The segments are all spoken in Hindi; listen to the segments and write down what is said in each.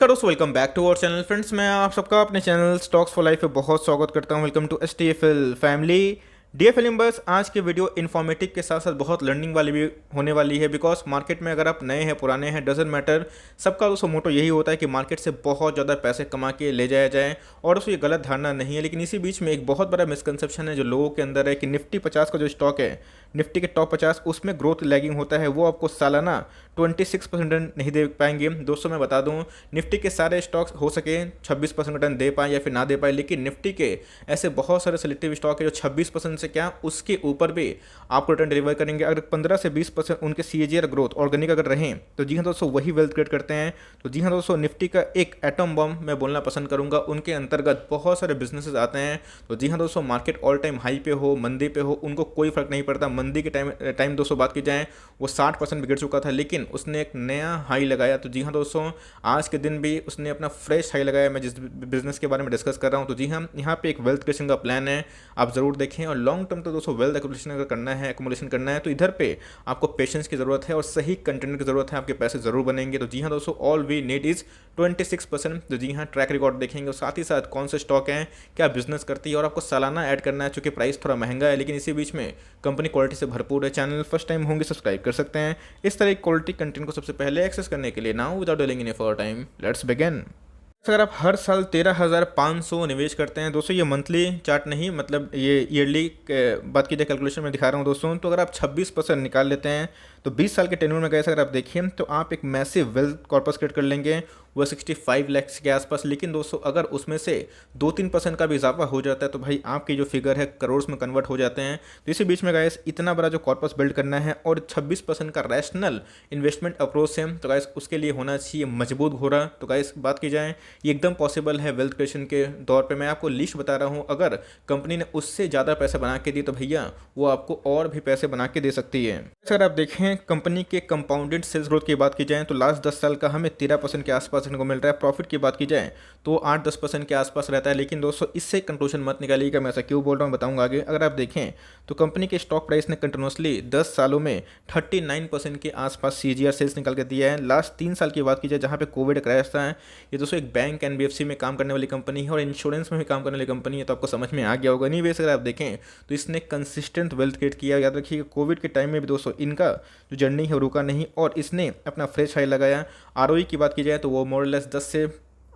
नमस्कार दोस्तों, welcome back to our channel. Friends, मैं आप सबका अपने चैनल स्टॉक्स फॉर लाइफ पे बहुत स्वागत करता हूं। Welcome to STFL family. DFL members, आज की वीडियो इन्फॉर्मेटिव के साथ साथ बहुत लर्निंग वाली भी होने वाली है। बिकॉज मार्केट में अगर आप नए हैं पुराने हैं डजेंट मैटर, सबका दोस्तों मोटो यही होता है कि मार्केट से बहुत ज़्यादा पैसे कमा के ले जाया जाए। और दोस्तों ये गलत धारणा नहीं है, लेकिन इसी बीच में एक बहुत बड़ा मिसकंसेप्शन है जो लोगों के अंदर है कि निफ्टी 50 का जो स्टॉक है, निफ्टी के टॉप 50, उसमें ग्रोथ लैगिंग होता है। वो आपको सालाना 26% नहीं दे पाएंगे। दोस्तों मैं बता दूं, निफ्टी के सारे स्टॉक्स हो सके 26% रिटर्न दे पाए या फिर ना दे पाए, लेकिन निफ्टी के ऐसे बहुत सारे सिलेक्टिव स्टॉक है जो 26% से क्या उसके ऊपर भी आपको रिटर्न डिलीवर करेंगे। अगर 15 से 20% उनके सीएजीआर ग्रोथ ऑर्गेनिक अगर रहें तो जी हाँ दोस्तों वही वेल्थ क्रिएट करते हैं। तो जी हाँ दोस्तों, निफ्टी का एक एटम बम मैं बोलना पसंद करूंगा। उनके अंतर्गत बहुत सारे बिजनेसेस आते हैं। तो जी हाँ दोस्तों, मार्केट ऑल टाइम हाई पे हो मंदी पे हो, उनको कोई फर्क नहीं पड़ता। मंदी के टाइम दोस्तों बात की जाए, वो 60% बिगड़ चुका था, लेकिन उसने एक नया हाई लगाया। तो जी हाँ दोस्तों, आज के दिन भी उसने अपना फ्रेश हाई लगाया। मैं जिस बिजनेस के बारे में डिस्कस कर रहा हूँ, तो जी हाँ, यहाँ पे एक वेल्थ क्रिएशन का प्लान है, आप जरूर देखें। और लॉन्ग टर्म तो दोस्तों वेल्थ एक्मुलेशन अगर करना है, एक्मुलेशन करना है, तो इधर पे आपको पेशेंस की जरूरत है और सही कंटेंट की जरूरत है। आपके पैसे जरूर बनेंगे। तो जी हाँ दोस्तों, ऑल वी नीड इज 26%। तो जी हाँ, ट्रैक रिकॉर्ड देखेंगे और साथ ही साथ कौन से स्टॉक हैं, क्या बिजनेस करती है, और आपको सालाना ऐड करना है। चूंकि प्राइस थोड़ा महंगा है, लेकिन इसी बीच में कंपनी क्वालिटी से भरपूर है। चैनल फर्स्ट टाइम होंगे सब्सक्राइब कर सकते हैं। इस तरह क्वालिटी कंटेंट को सबसे पहले एक्सेस करने के लिए now without delaying any further time, let's begin. अगर आप हर साल 13,500 निवेश करते हैं दोस्तों, ये मंथली चार्ट नहीं, मतलब ये ईयरली बात की जाए, कैलकुलेशन में दिखा रहा हूँ दोस्तों। तो अगर आप 26% निकाल लेते हैं तो 20 साल के टेन्योर में गए अगर आप देखिए तो आप एक मैसिव वेल्थ कॉर्पस क्रिएट कर लेंगे, वो 65 लाख के आसपास। लेकिन दोस्तों अगर उसमें से 2-3% का भी इजाफा हो जाता है तो भाई आपकी जो फिगर है करोड़ में कन्वर्ट हो जाते हैं। तो इसी बीच में गाइस इतना बड़ा जो कॉर्पस बिल्ड करना है और 26% का रैशनल इन्वेस्टमेंट अप्रोच है, तो गाइस उसके लिए होना चाहिए मजबूत घोड़ा। तो गाइस बात की जाए, ये एकदम पॉसिबल है वेल्थ क्रिएशन के दौर पे। मैं आपको लिस्ट बता रहा हूँ, अगर कंपनी ने उससे ज़्यादा पैसे बना के दी तो भैया वो आपको और भी पैसे बना के दे सकती है। अगर आप देखें कंपनी के कंपाउंडेड सेल्स ग्रोथ की बात की जाए तो लास्ट 10 साल का हमें 13% के आसपास देखने को मिल रहा है। प्रॉफिट की बात की जाए तो 8-10% के आसपास रहता है। लेकिन दोस्तों इससे कंक्लूजन मत निकालिएगा, मैं ऐसा क्यों बोल रहा हूँ बताऊंगा आगे। अगर आप देखें तो कंपनी के स्टॉक प्राइस ने कंटिन्यूसली 10 सालों में 39% के आसपास सीजीआर सेल्स निकाल के दिया है। लास्ट 3 साल की बात की जाए जहाँ पे कोविड क्रैश था, ये दोस्तों एक बैंक एनबीएफसी में काम करने वाली कंपनी है और इंश्योरेंस में भी काम करने वाली कंपनी है। तो आपको समझ में आ गया होगा। नहीं वैसे अगर आप देखें तो इसने कंसिस्टेंट वेल्थ क्रिएट किया। याद रखिए कोविड के टाइम में भी दोस्तों इनका जो जर्नी है रुका नहीं और इसने अपना फ्रेश हाई लगाया। आरओई की बात की जाए तो वो मोरलेस 10 से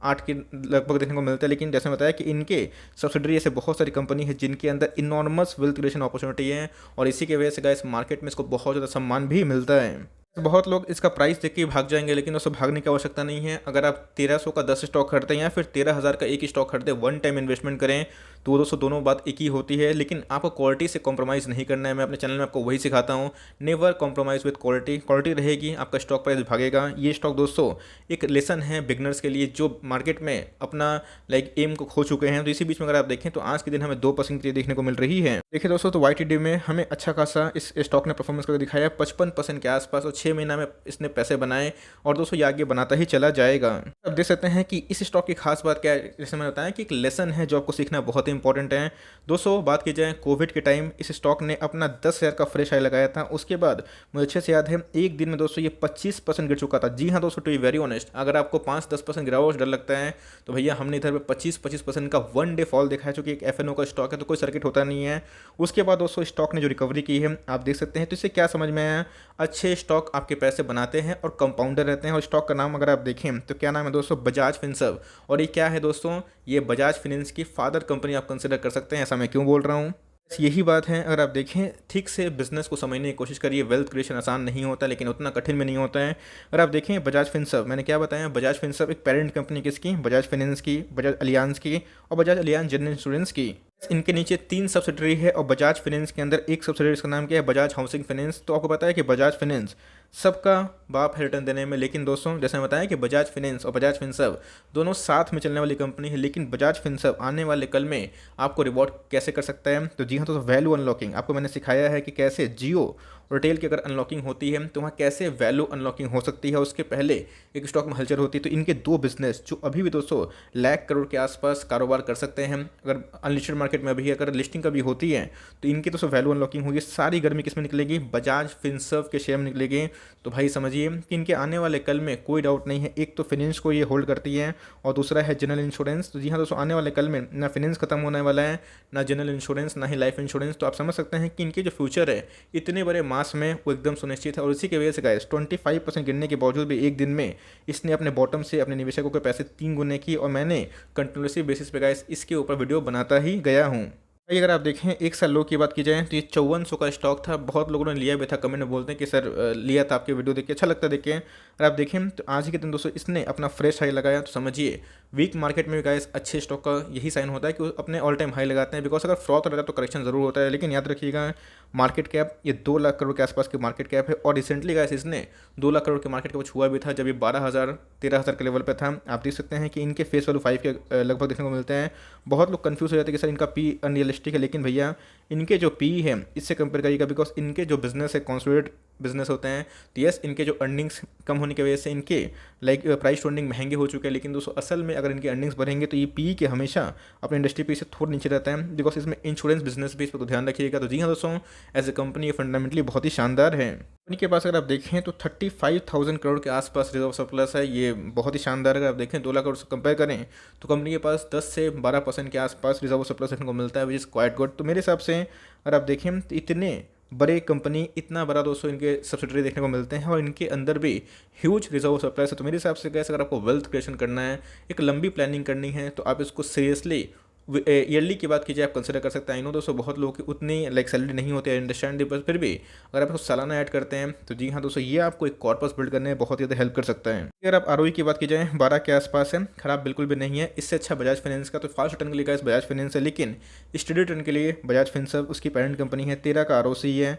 8 के लगभग देखने को मिलता है। लेकिन जैसे बताया कि इनके सब्सिडरी ऐसे बहुत सारी कंपनी है जिनके अंदर इनॉर्मस वेल्थ क्रिएशन अपॉर्चुनिटी है और इसी की वजह से गाइस मार्केट में इसको बहुत ज़्यादा सम्मान भी मिलता है। बहुत लोग इसका प्राइस देख के भाग जाएंगे, लेकिन उससे भागने की आवश्यकता नहीं है। अगर आप 1300 का 10 स्टॉक खरीदते हैं या फिर 13,000 का एक स्टॉक खरीदे, वन टाइम इन्वेस्टमेंट करें, तो दोस्तों दोनों बात एक ही होती है। लेकिन आपको क्वालिटी से कॉम्प्रोमाइज़ नहीं करना है। मैं अपने चैनल में आपको वही सिखाता हूँ, never compromise with quality. Quality रहेगी आपका स्टॉक प्राइस भागेगा। ये स्टॉक दोस्तों एक लेसन है बिगनर्स के लिए जो मार्केट में अपना एम को खो चुके हैं। तो इसी बीच में अगर आप देखें तो आज के दिन हमें 2% की देखने को मिल रही है। देखिए दोस्तों, तो YTD में हमें अच्छा खासा इस स्टॉक ने परफॉर्मेंस करके दिखाया 55% के आसपास और 6 महीना में इसने पैसे बनाए और दोस्तों ये आगे बनाता ही चला जाएगा। अब देख सकते हैं कि इस स्टॉक की खास बात क्या है। जैसे मैंने बताया कि एक लेसन है जो आपको सीखना बहुत ही इंपॉर्टेंट है। दोस्तों बात की जाए कोविड के टाइम इस स्टॉक ने अपना 10,000 का फ्रेश हाई लगाया था। उसके बाद मुझे अच्छे से याद है एक दिन में दोस्तों ये 25% गिर चुका था। जी हाँ दोस्तों, टू बी वेरी ऑनेस्ट, अगर आपको 5-10% गिरावट डर लगता है तो भैया हमने इधर पे 25% का वन डे फॉल देखा है। चूंकि एक FNO का स्टॉक है तो कोई सर्किट होता नहीं है। उसके बाद दोस्तों स्टॉक ने जो रिकवरी की है आप देख सकते हैं। तो इससे क्या समझ में आया, अच्छे स्टॉक आपके पैसे बनाते हैं और कंपाउंडर रहते हैं। और स्टॉक का नाम अगर आप देखें तो क्या नाम है दोस्तों, बजाज फिनसर्व। और ये क्या है दोस्तों, ये बजाज फिनेंस की फादर कंपनी आप कंसिडर कर सकते हैं। ऐसा मैं क्यों बोल रहा हूँ, यही बात है। अगर आप देखें ठीक से बिजनेस को समझने की कोशिश करिए। वेल्थ क्रिएशन आसान नहीं होता लेकिन उतना कठिन में नहीं होता है। अगर आप देखें बजाज फिनसर्व, मैंने क्या बताया, बजाज फिनसर्व एक पेरेंट कंपनी किसकी, बजाज फाइनेंस की, बजाज अलियांज की और बजाज अलियांज जनरल इंश्योरेंस की। इनके नीचे 3 सब्सिडरी है और बजाज फाइनेंस के अंदर एक सब्सिडरी, इसका नाम क्या है, बजाज हाउसिंग फाइनेंस। तो आपको पता है कि बजाज फाइनेंस सबका बाप है रिटर्न देने में। लेकिन दोस्तों जैसे मैं बताया कि बजाज फाइनेंस और बजाज फिनसर्व दोनों साथ में चलने वाली कंपनी है। लेकिन बजाज फिनसर्व आने वाले कल में आपको रिवॉर्ड कैसे कर सकता है, तो जी हाँ दोस्तों, वैल्यू अनलॉकिंग आपको मैंने सिखाया है कि कैसे जियो रिटेल की अगर अनलॉकिंग होती है तो वहाँ कैसे वैल्यू अनलॉकिंग हो सकती है। उसके पहले एक स्टॉक में हलचल होती है। तो इनके 2 बिजनेस जो अभी भी दोस्तों लाख करोड़ के आसपास कारोबार कर सकते हैं, अगर अनलिस्टेड मार्केट मार्केट में अभी अगर लिस्टिंग कभी होती है तो इनकी तो वैल्यू अनलॉकिंग होगी, सारी गर्मी किस में निकलेगी, बजाज फिनसर्व के शेयर में निकलेगी। तो भाई समझिए कि इनके आने वाले कल में कोई डाउट नहीं है, एक तो फिनेंस को ये होल्ड करती है और दूसरा है जनरल इंश्योरेंस। तो जी हाँ दोस्तों, आने वाले कल में ना फिनेंस खत्म होने वाला है, ना जनरल इंश्योरेंस, ना ही लाइफ इंश्योरेंस। तो आप समझ सकते हैं कि इनके जो फ्यूचर है इतने बड़े मास में वो एकदम सुनिश्चित है। और इसी की वजह से गाइस 25% गिरने के बावजूद भी एक दिन में इसने अपने बॉटम से अपने निवेशकों के पैसे 3 गुने की, और मैंने कंटिन्यूसली बेसिस पे गाइस इसके ऊपर वीडियो बनाता ही गया हूँ। भाई अगर आप देखें एक साल लो की बात की जाए तो ये 5400 का स्टॉक था। बहुत लोगों ने लिया भी था, कमेंट में बोलते हैं कि सर लिया था, आपके वीडियो देख के अच्छा लगता है देख के। अगर आप देखें तो आज ही के दिन दोस्तों इसने अपना फ्रेश हाई लगाया। तो समझिए वीक मार्केट में भी गाइस अच्छे स्टॉक का यही साइन होता है कि वो अपने ऑल टाइम हाई लगाते हैं। बिकॉज अगर फ्रॉथ रहता है तो करेक्शन जरूर होता है, लेकिन याद रखिएगा मार्केट कैप ये 2 लाख करोड़ के आसपास की मार्केट कैप है। और रिसेंटली गाइस इसने 2 लाख करोड़ के मार्केट कैप छुआ भी था जब ये 12,000-13,000 के लेवल पर था। आप देख सकते हैं कि इनके फेस वैल्यू 5 के लगभग देखने को मिलते हैं। बहुत लोग कंफ्यूज हो जाते हैं कि सर इनका पी अनरियलिस्टिक है, लेकिन भैया इनके जो पी है इससे कंपेयर करिएगा। बिकॉज इनके जो बिजनेस है कॉन्सोलिडेट बिजनेस होते हैं। तो यस इनके जो अर्निंग्स कम होने की वजह से इनके प्राइस टू अर्निंग महंगे हो चुके हैं, लेकिन दोस्तों असल में अगर इनके अर्निंग्स बढ़ेंगे तो ये पी के हमेशा अपने इंडस्ट्री पे से थोड़ा नीचे रहता है। बिकॉज इसमें इंश्योरेंस बिजनेस भी, इस पर तो ध्यान रखिएगा। तो जी हाँ दोस्तों, एज ए कंपनी ये फंडामेंटली बहुत ही शानदार है। कंपनी के पास अगर आप देखें तो 35,000 करोड़ के आसपास रिजर्व सरप्लस है। ये बहुत ही शानदार है। अगर आप देखें 2 लाख करोड़ से कंपेयर करें तो कंपनी के पास 10 से 12% के आसपास रिजर्व सरप्लस देखने को मिलता है, विच इज़ क्वाइट गुड। तो मेरे हिसाब से अगर आप देखें तो इतने बड़े कंपनी, इतना बड़ा दोस्तों इनके सब्सिडरी देखने को मिलते हैं और इनके अंदर भी ह्यूज रिजर्व सप्लाई है। तो मेरे हिसाब से कैसे अगर आपको वेल्थ क्रिएशन करना है, एक लंबी प्लानिंग करनी है, तो आप इसको सीरियसली ईयरली की बात कीजिए आप कंसिडर कर सकते हैं। आई नो दोस्तों बहुत लोगों की उतनी सैलरी नहीं होती है, अंडरस्टैंड, पर फिर भी अगर आप इसको सालाना ऐड करते हैं तो जी हाँ दोस्तों ये आपको एक कॉर्पस बिल्ड करने में बहुत ज़्यादा हेल्प कर सकता है। अगर आप आरओई की बात की जाए 12 के आसपास है, खराब बिल्कुल भी नहीं है। इससे अच्छा बजाज फाइनेंस का, तो फास्ट रिटर्न के लिए गाइस बजाज फाइनेंस है, लेकिन स्टडी रिटर्न के लिए बजाज फिनसर्व उसकी पेरेंट कंपनी है। 13 का आरओसी है।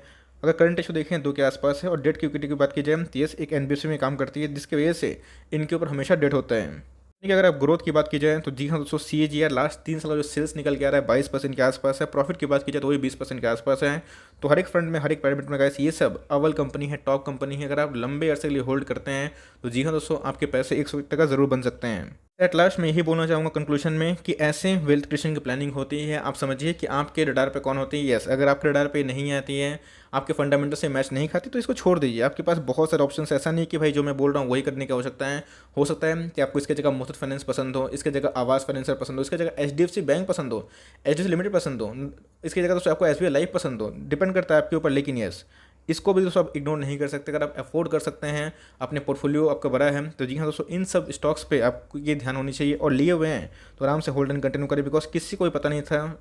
अगर करंट रेशो देखें 2 के आसपास है। और डेट की इक्विटी की बात की जाए तो यस एक एनबीएफसी में काम करती है, जिसकी वजह से इनके ऊपर हमेशा डेट होता है। ठीक है, अगर आप ग्रोथ की बात की जाए तो जी हाँ दोस्तों CAGR लास्ट 3 साल का जो सेल्स निकल के आ रहा है 22% के आसपास है। प्रॉफिट की बात की जाए तो वही 20% के आसपास है। तो हर एक फ्रंट में, हर एक पैरामीटर में गाइस ये सब अव्वल कंपनी है, टॉप कंपनी है। अगर आप लंबे अरसे के लिए होल्ड करते हैं तो जी हाँ दोस्तों आपके पैसे 100% ज़रूर बन सकते हैं। एट लास्ट मैं यही बोलना चाहूँगा कंक्लूजन में कि ऐसे वेल्थ क्रिएशन की प्लानिंग होती है। आप समझिए कि आपके रडार पे कौन होती है। यस अगर आपके रडार पे नहीं आती है, आपके फंडामेंटल से मैच नहीं खाती, तो इसको छोड़ दीजिए। आपके पास बहुत सारे ऑप्शन, ऐसा नहीं कि भाई जो मैं बोल रहा हूँ वही करने की आवश्यकता है। हो सकता है कि आपको इसके जगह मुथूट फाइनेंस पसंद हो, इसके जगह आवास फाइनेंसर पसंद हो, इसके जगह HDFC बैंक पसंद हो, HDFC लिमिटेड पसंद हो, इसकी जगह दोस्तों आपको SBI लाइफ पसंद हो। डिपेंड करता है आपके ऊपर, लेकिन यस इसको भी दोस्तों आप इग्नोर नहीं कर सकते। अगर आप अफोर्ड कर सकते हैं, अपने पोर्टफोलियो आपका बड़ा है, तो जी हाँ दोस्तों इन सब स्टॉक्स पे आपको ये ध्यान होनी चाहिए। और लिए हुए हैं तो आराम से होल्ड एंड कंटिन्यू करें। बिकॉज किसी को भी पता नहीं था,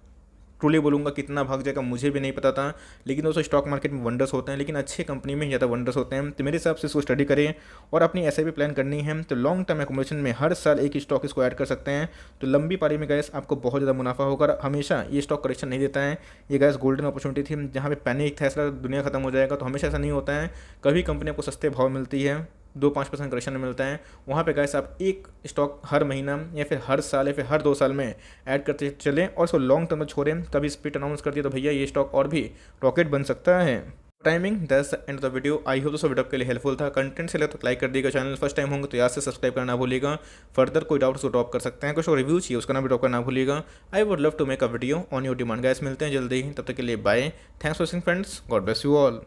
ट्रूली बोलूँगा कितना भाग जाएगा मुझे भी नहीं पता था। लेकिन दोस्तों स्टॉक मार्केट में वंडर्स होते हैं, लेकिन अच्छे कंपनी में ज़्यादा वंडर्स होते हैं। तो मेरे हिसाब से इसको स्टडी करें और अपनी SIP प्लान करनी है तो लॉन्ग टर्म एकोमोडेशन में हर साल एक स्टॉक इसको ऐड कर सकते हैं। तो लंबी पारी में गैस आपको बहुत ज़्यादा मुनाफा होगा। हमेशा ये स्टॉक करेक्शन नहीं देता है। ये गैस गोल्डन अपॉर्चुनिटी थी जहाँ पे पैनिक था, ऐसा दुनिया खत्म हो जाएगा, तो हमेशा ऐसा नहीं होता है। कभी कंपनी आपको सस्ते भाव मिलती है, 2-5% करेक्शन में मिलता है। वहाँ पे गाइस आप एक स्टॉक हर महीना या फिर हर साल या फिर हर 2 साल में ऐड करते चलें और उसको लॉन्ग टर्म में छोड़ें। कभी स्प्लिट अनाउंस कर दिया तो भैया ये स्टॉक और भी रॉकेट बन सकता है। Timing that's the end of the video. I hope दोस्तों वीडियो के लिए हेल्पफुल था। कंटेंट से लगे तो लाइक कर दीजिएगा। चैनल फर्स्ट टाइम होंगे तो याद से सब्सक्राइब करना भूलिएगा। फर्दर कोई डाउट उसको ड्रॉप कर सकते हैं, कुछ रिव्यू चाहिए उसका नाम भी ड्रॉप करना भूलिएगा। I would love to make a video on your demand. Guys मिलते हैं जल्दी ही, तब तक के लिए bye. Thanks for watching friends, God bless you all.